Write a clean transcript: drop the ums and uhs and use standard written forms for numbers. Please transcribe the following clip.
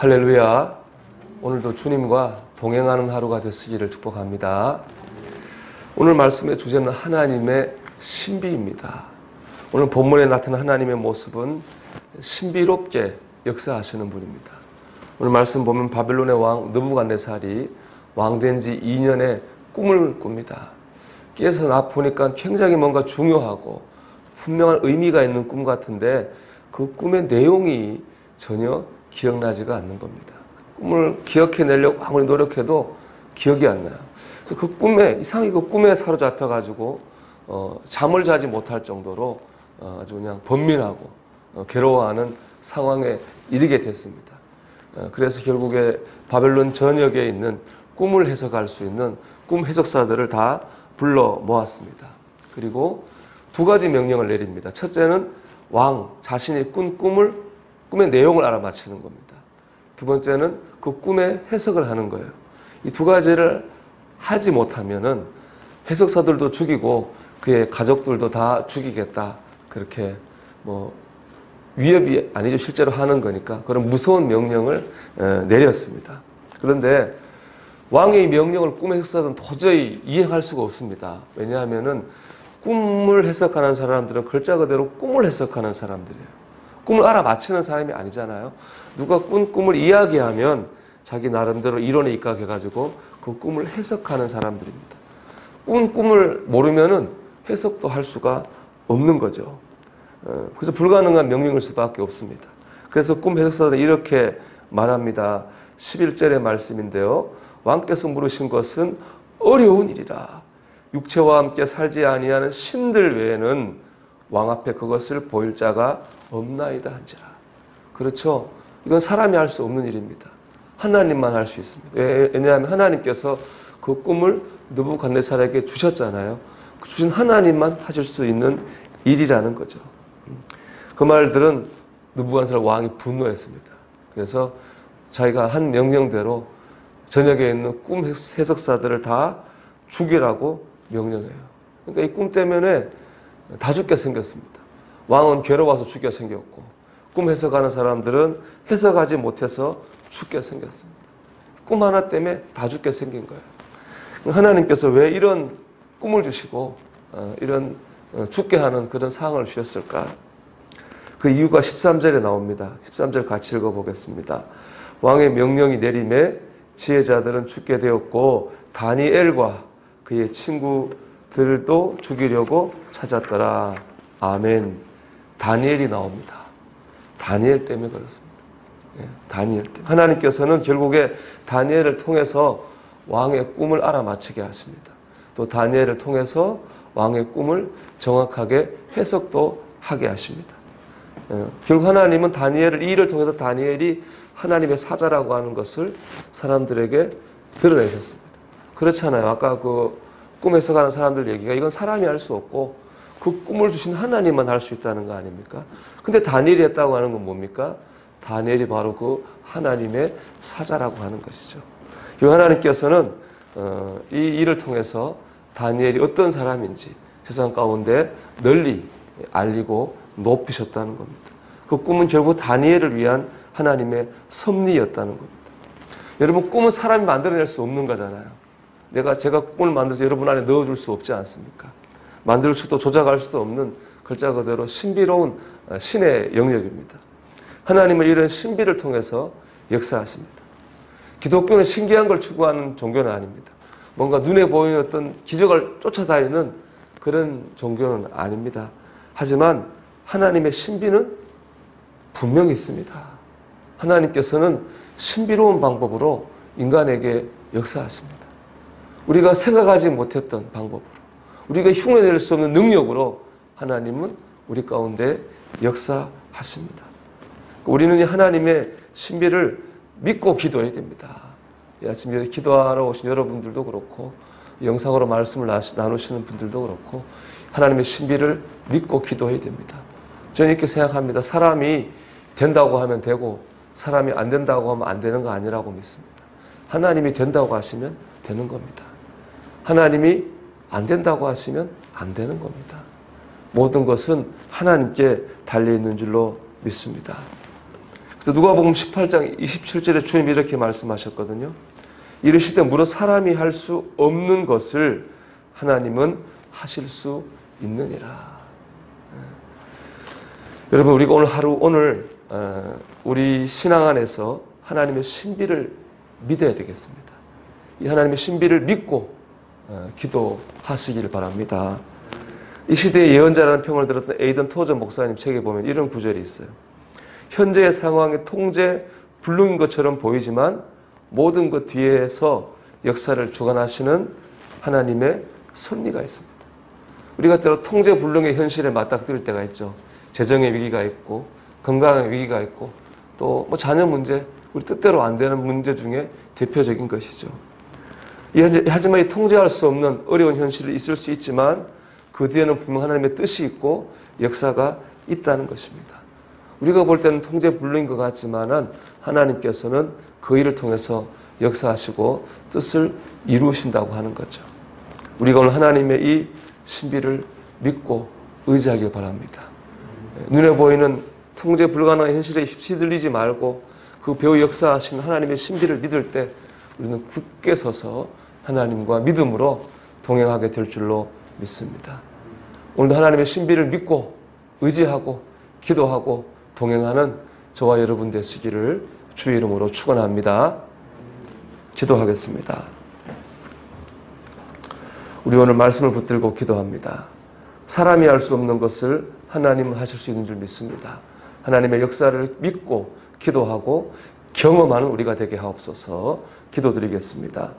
할렐루야. 오늘도 주님과 동행하는 하루가 되시기를 축복합니다. 오늘 말씀의 주제는 하나님의 신비입니다. 오늘 본문에 나타난 하나님의 모습은 신비롭게 역사하시는 분입니다. 오늘 말씀 보면 바벨론의 왕 느부갓네살이 왕된 지 2년에 꿈을 꿉니다. 깨서 나 보니까 굉장히 뭔가 중요하고 분명한 의미가 있는 꿈 같은데 그 꿈의 내용이 전혀 기억나지가 않는 겁니다. 꿈을 기억해내려고 아무리 노력해도 기억이 안 나요. 그래서 그 꿈에, 이상하게 그 꿈에 사로잡혀가지고 잠을 자지 못할 정도로 아주 그냥 번민하고 괴로워하는 상황에 이르게 됐습니다. 그래서 결국에 바벨론 전역에 있는 꿈을 해석할 수 있는 꿈 해석사들을 다 불러 모았습니다. 그리고 두 가지 명령을 내립니다. 첫째는 왕 자신이 꾼 꿈의 내용을 알아맞히는 겁니다. 두 번째는 그 꿈의 해석을 하는 거예요. 이 두 가지를 하지 못하면은 해석사들도 죽이고 그의 가족들도 다 죽이겠다. 그렇게 위협이 아니죠. 실제로 하는 거니까 그런 무서운 명령을 내렸습니다. 그런데 왕의 명령을 꿈의 해석사들은 도저히 이해할 수가 없습니다. 왜냐하면은 꿈을 해석하는 사람들은 글자 그대로 꿈을 해석하는 사람들이에요. 꿈을 알아맞히는 사람이 아니잖아요. 누가 꾼 꿈을 이야기하면 자기 나름대로 이론에 입각해가지고 그 꿈을 해석하는 사람들입니다. 꾼 꿈을 모르면은 해석도 할 수가 없는 거죠. 그래서 불가능한 명령일 수밖에 없습니다. 그래서 꿈 해석사들은 이렇게 말합니다. 11절의 말씀인데요. 왕께서 물으신 것은 어려운 일이라. 육체와 함께 살지 아니하는 신들 외에는 왕 앞에 그것을 보일 자가 없나이다 한지라. 그렇죠. 이건 사람이 할 수 없는 일입니다. 하나님만 할 수 있습니다. 왜냐하면 하나님께서 그 꿈을 느부갓네살에게 주셨잖아요. 주신 하나님만 하실 수 있는 일이라는 거죠. 그 말들은 느부갓네살 왕이 분노했습니다. 그래서 자기가 한 명령대로 전역에 있는 꿈 해석사들을 다 죽이라고 명령해요. 그러니까 이 꿈 때문에 다 죽게 생겼습니다. 왕은 괴로워서 죽게 생겼고 꿈 해석하는 사람들은 해석하지 못해서 죽게 생겼습니다. 꿈 하나 때문에 다 죽게 생긴 거예요. 하나님께서 왜 이런 꿈을 주시고 이런 죽게 하는 그런 상황을 주셨을까? 그 이유가 13절에 나옵니다. 13절 같이 읽어보겠습니다. 왕의 명령이 내림에 지혜자들은 죽게 되었고 다니엘과 그의 친구들도 죽이려고 찾았더라. 아멘. 다니엘이 나옵니다. 다니엘 때문에 그렇습니다. 다니엘 때문에. 하나님께서는 결국에 다니엘을 통해서 왕의 꿈을 알아맞히게 하십니다. 또 다니엘을 통해서 왕의 꿈을 정확하게 해석도 하게 하십니다. 결국 하나님은 다니엘을, 이 일을 통해서 다니엘이 하나님의 사자라고 하는 것을 사람들에게 드러내셨습니다. 그렇잖아요. 아까 그 꿈 해석하는 사람들 얘기가 이건 사람이 할 수 없고 그 꿈을 주신 하나님만 할 수 있다는 거 아닙니까? 근데 다니엘이 했다고 하는 건 뭡니까? 다니엘이 바로 그 하나님의 사자라고 하는 것이죠. 이 하나님께서는 이 일을 통해서 다니엘이 어떤 사람인지 세상 가운데 널리 알리고 높이셨다는 겁니다. 그 꿈은 결국 다니엘을 위한 하나님의 섭리였다는 겁니다. 여러분, 꿈은 사람이 만들어낼 수 없는 거잖아요. 제가 꿈을 만들어서 여러분 안에 넣어줄 수 없지 않습니까? 만들 수도 조작할 수도 없는 글자 그대로 신비로운 신의 영역입니다. 하나님은 이런 신비를 통해서 역사하십니다. 기독교는 신기한 걸 추구하는 종교는 아닙니다. 뭔가 눈에 보이는 어떤 기적을 쫓아다니는 그런 종교는 아닙니다. 하지만 하나님의 신비는 분명히 있습니다. 하나님께서는 신비로운 방법으로 인간에게 역사하십니다. 우리가 생각하지 못했던 방법으로, 우리가 흉내낼 수 없는 능력으로 하나님은 우리 가운데 역사하십니다. 우리는 이 하나님의 신비를 믿고 기도해야 됩니다. 이 아침 여기 기도하러 오신 여러분들도 그렇고 영상으로 말씀을 나누시는 분들도 그렇고 하나님의 신비를 믿고 기도해야 됩니다. 저는 이렇게 생각합니다. 사람이 된다고 하면 되고 사람이 안 된다고 하면 안 되는 거 아니라고 믿습니다. 하나님이 된다고 하시면 되는 겁니다. 하나님이 안 된다고 하시면 안 되는 겁니다. 모든 것은 하나님께 달려있는 줄로 믿습니다. 그래서 그래서 누가복음 18장 27절에 주님이 이렇게 말씀하셨거든요. 이르시되 무릇 사람이 할 수 없는 것을 하나님은 하실 수 있느니라. 여러분, 우리가 오늘 우리 신앙 안에서 하나님의 신비를 믿어야 되겠습니다. 이 하나님의 신비를 믿고 기도하시기를 바랍니다. 이 시대의 예언자라는 평을 들었던 에이던 토저 목사님 책에 보면 이런 구절이 있어요. 현재의 상황의 통제 불능인 것처럼 보이지만 모든 것 뒤에서 역사를 주관하시는 하나님의 섭리가 있습니다. 우리가 때로 통제 불능의 현실에 맞닥뜨릴 때가 있죠. 재정의 위기가 있고 건강의 위기가 있고 또 뭐 자녀 문제, 우리 뜻대로 안 되는 문제 중에 대표적인 것이죠. 하지만 이 통제할 수 없는 어려운 현실이 있을 수 있지만 그 뒤에는 분명 하나님의 뜻이 있고 역사가 있다는 것입니다. 우리가 볼 때는 통제 불능인 것 같지만은 하나님께서는 그 일을 통해서 역사하시고 뜻을 이루신다고 하는 거죠. 우리가 오늘 하나님의 이 신비를 믿고 의지하길 바랍니다. 눈에 보이는 통제 불가능한 현실에 휘둘리지 말고 그 배후 역사하신 하나님의 신비를 믿을 때 우리는 굳게 서서 하나님과 믿음으로 동행하게 될 줄로 믿습니다. 오늘도 하나님의 신비를 믿고 의지하고 기도하고 동행하는 저와 여러분 되시기를 주의 이름으로 축원합니다. 기도하겠습니다. 우리 오늘 말씀을 붙들고 기도합니다. 사람이 할 수 없는 것을 하나님은 하실 수 있는 줄 믿습니다. 하나님의 역사를 믿고 기도하고 경험하는 우리가 되게 하옵소서. 기도드리겠습니다.